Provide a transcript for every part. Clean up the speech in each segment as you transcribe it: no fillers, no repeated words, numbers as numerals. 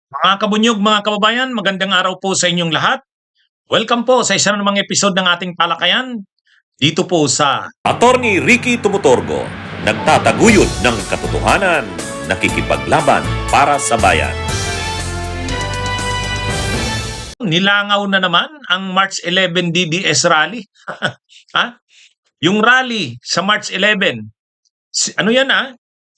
Mga kabunyog, mga kababayan, magandang araw po sa inyong lahat. Welcome po sa isa na namang episode ng ating talakayan dito po sa Attorney Ricky Tumutorgo, nagtataguyod ng katotohanan, nakikipaglaban para sa bayan. Nilangaw na naman ang March 11 DDS rally. Ha? Yung rally sa March 11, ano yan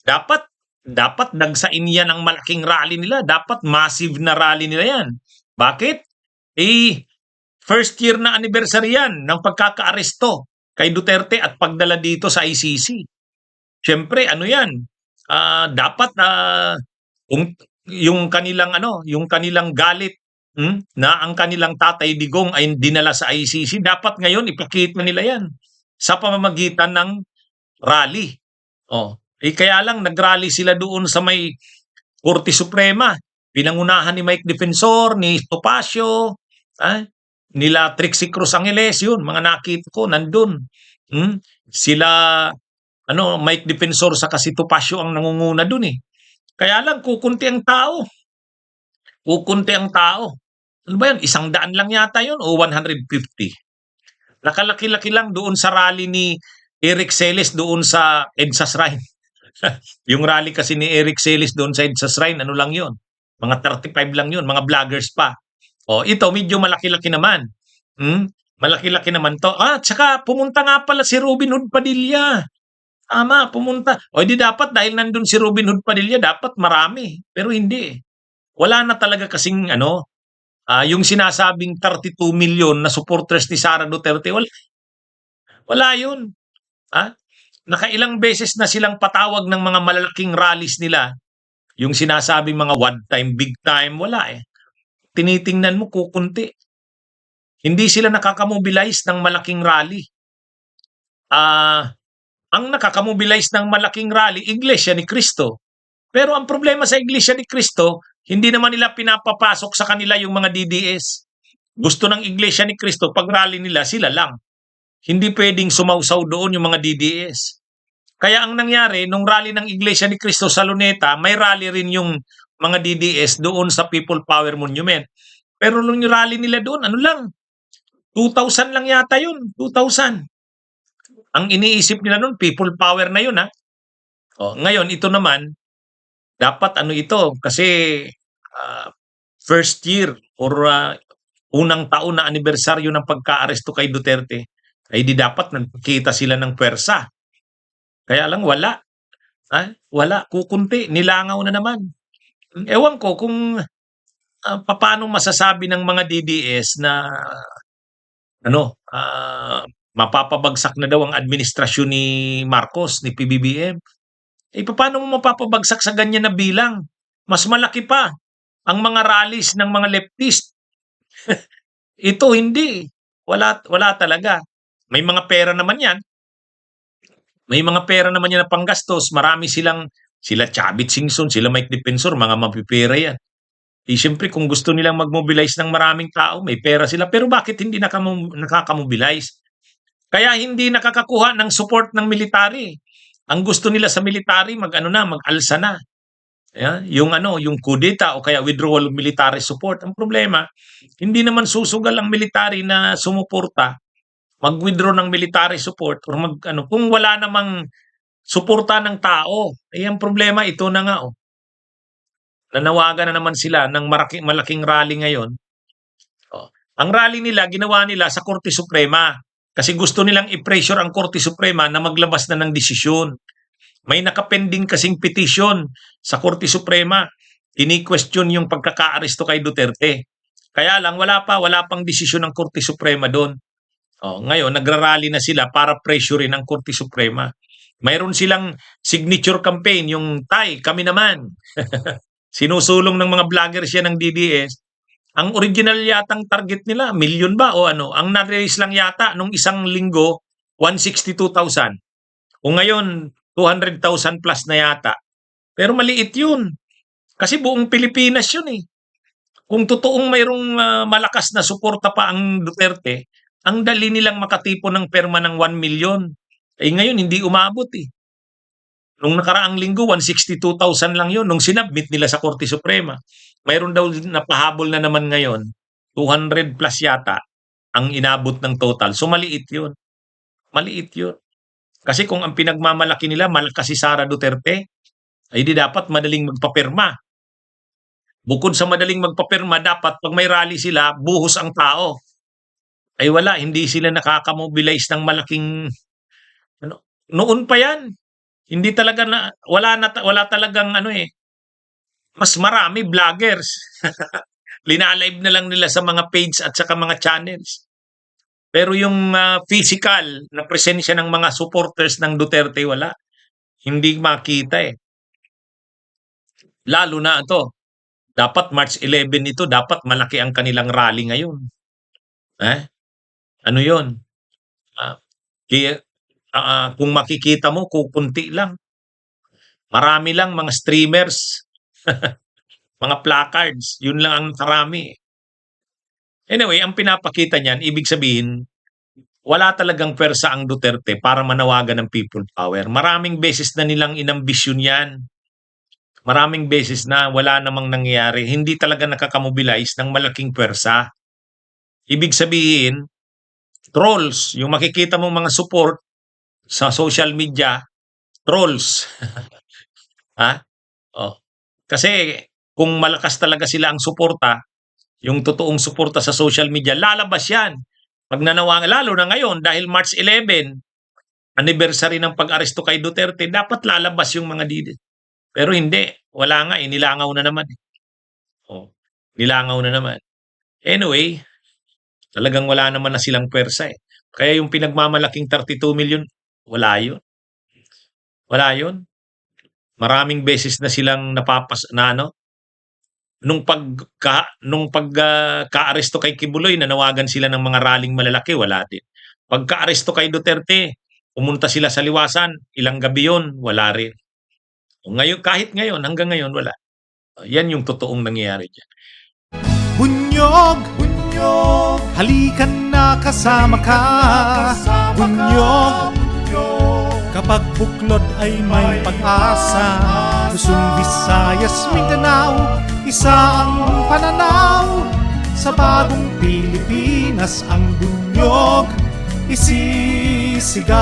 Dapat dapat dagsain yan ang malaking rally nila. Dapat massive na rally nila yan. Bakit? First year na anniversary yan ng pagkakaaresto kay Duterte at pagdala dito sa ICC. Siyempre, ano yan? Dapat kung yung kanilang galit na ang kanilang Tatay Digong ay dinala sa ICC, dapat ngayon ipakita nila yan sa pamamagitan ng rally. Kaya lang nag-rally sila doon sa may Korte Suprema. Pinangunahan ni Mike Defensor, ni Topacio, nila Trixie Cruz Angeles, yun, mga nakita ko, nandun. Sila, Mike Defensor sa si Topacio ang nangunguna dun eh. Kaya lang, kukunti ang tao. Kukunti ang tao. Ano ba yun? 100 lang yata yun o 150? Nakalaki-laki lang doon sa rally ni Eric Celes doon sa EDSA Shrine. Yung rally kasi ni Eric Celes doon sa EDSA Shrine, ano lang yun? Mga 35 lang yun, mga vloggers pa. Ito medyo malaki-laki naman. Malaki-laki naman to. Tsaka pumunta nga pala si Robin Hood Padilla. Tama, pumunta. Di dapat dahil nandun si Robin Hood Padilla, dapat marami. Pero hindi. Wala na talaga kasing yung sinasabing 32 million na supporters ni Sara Duterte. Wala yun. Nakailang beses na silang patawag ng mga malalaking rallies nila. Yung sinasabing mga one time, big time, wala eh. Tinitingnan mo, kukunti. Hindi sila nakakamobilize ng malaking rally. Ang nakakamobilize ng malaking rally, Iglesia ni Cristo. Pero ang problema sa Iglesia ni Cristo, hindi naman nila pinapapasok sa kanila yung mga DDS. Gusto ng Iglesia ni Cristo, pag rally nila, sila lang. Hindi pwedeng sumausaw doon yung mga DDS. Kaya ang nangyari, nung rally ng Iglesia ni Cristo sa Luneta, may rally rin yung mga DDS doon sa People Power Monument. Pero nung yung rally nila doon, 2,000 lang yata yun. 2,000. Ang iniisip nila noon, people power na yun ngayon, ito naman, dapat ito, kasi first year or unang taon na anibersaryo ng pagka-aresto kay Duterte, ay di dapat nagkita sila ng pwersa. Kaya lang wala. Wala, kukunti, nilangaw na naman. Ewan ko kung paano masasabi ng mga DDS na mapapabagsak na daw ang administrasyon ni Marcos, ni PBBM. Paano mo mapapabagsak sa ganyan na bilang? Mas malaki pa ang mga rallies ng mga leftist. Ito hindi. Wala talaga. May mga pera naman yan. May mga pera naman yan na panggastos. Marami sila Chavit Singson, sila Mike Defensor, mga mapipera yan. Siyempre kung gusto nilang mag-mobilize ng maraming tao, may pera sila. Pero bakit hindi nakakamobilize? Kaya hindi nakakakuha ng support ng military. Ang gusto nila sa military, mag-alsa na. Yung kudeta o kaya withdrawal of military support. Ang problema, hindi naman susugal ang military na sumuporta, mag-withdraw ng military support or kung wala namang suporta ng tao. Ang problema, ito na nga nanawagan na naman sila ng malaking rally ngayon. Ang rally nila, ginawa nila sa Korte Suprema kasi gusto nilang i-pressure ang Korte Suprema na maglabas na ng desisyon. May nakapending kasing petition sa Korte Suprema. Ini-question yung pagkaka-aresto kay Duterte. Kaya lang, wala pang desisyon ng Korte Suprema doon. Ngayon, nagrarally na sila para pressurein ang Korte Suprema. Mayroon silang signature campaign, yung kami naman. Sinusulong ng mga vloggers yan ng DDS. Ang original yatang target nila, milyon ba o ano? Ang na-release lang yata nung isang linggo, 162,000. O ngayon, 200,000 plus na yata. Pero maliit yun. Kasi buong Pilipinas yun eh. Kung totoong mayroong malakas na suporta pa ang Duterte, ang dali nilang makatipon ng perma ng 1 million. Ngayon, hindi umabot eh. Nung nakaraang linggo, 162,000 lang yun nung sinabmit nila sa Korte Suprema. mayroon daw napahabol na naman ngayon, 200 plus yata ang inabot ng total. So maliit yun. Maliit yun. Kasi kung ang pinagmamalaki nila, malakas si Sara Duterte, ay di dapat madaling magpapirma. Bukod sa madaling magpapirma, dapat pag may rally sila, buhos ang tao. Ay wala, hindi sila nakakamobilize ng malaking ano. Noon pa yan. Hindi talaga na wala talagang mas marami vloggers. Linalive na lang nila sa mga page at saka mga channels. Pero yung physical na presensya ng mga supporters ng Duterte, wala. Hindi makita eh. Lalo na ito, dapat March 11 ito, dapat malaki ang kanilang rally ngayon. Ano yun? Kung makikita mo, kukunti lang. Marami lang mga streamers, mga placards, yun lang ang karami. Anyway, ang pinapakita niyan, ibig sabihin, wala talagang pwersa ang Duterte para manawagan ng people power. Maraming beses na nilang inambisyon yan. Maraming beses na wala namang nangyayari. Hindi talaga nakakamobilize ng malaking pwersa. Ibig sabihin, trolls, yung makikita mo mga support sa social media, trolls. Kasi kung malakas talaga sila ang suporta, yung totoong suporta sa social media, lalabas yan. Pag nanawagan, lalo na ngayon, dahil March 11, anniversary ng pag-aresto kay Duterte, dapat lalabas yung mga didi. Pero hindi, wala nga, nilangaw na naman. Nilangaw na naman. Anyway, talagang wala naman na silang pwersa eh. Kaya yung pinagmamalaking 32 million, wala yun. Wala yun. Maraming beses na silang nung pagka-aresto kay Kibuloy, nanawagan sila ng mga rallying malalaki, wala din. Pagka-aresto kay Duterte, pumunta sila sa liwasan, ilang gabi yun, wala rin. Ngayon, kahit ngayon, hanggang ngayon, wala. Yan yung totoong nangyayari dyan. Bunyog, bunyog, halikan na kasama ka. Bunyog, kapag buklod ay may pag-asa. Luzon, Visayas, Mindanao, isa ang pananaw. Sa bagong Pilipinas ang bunyog isisigaw.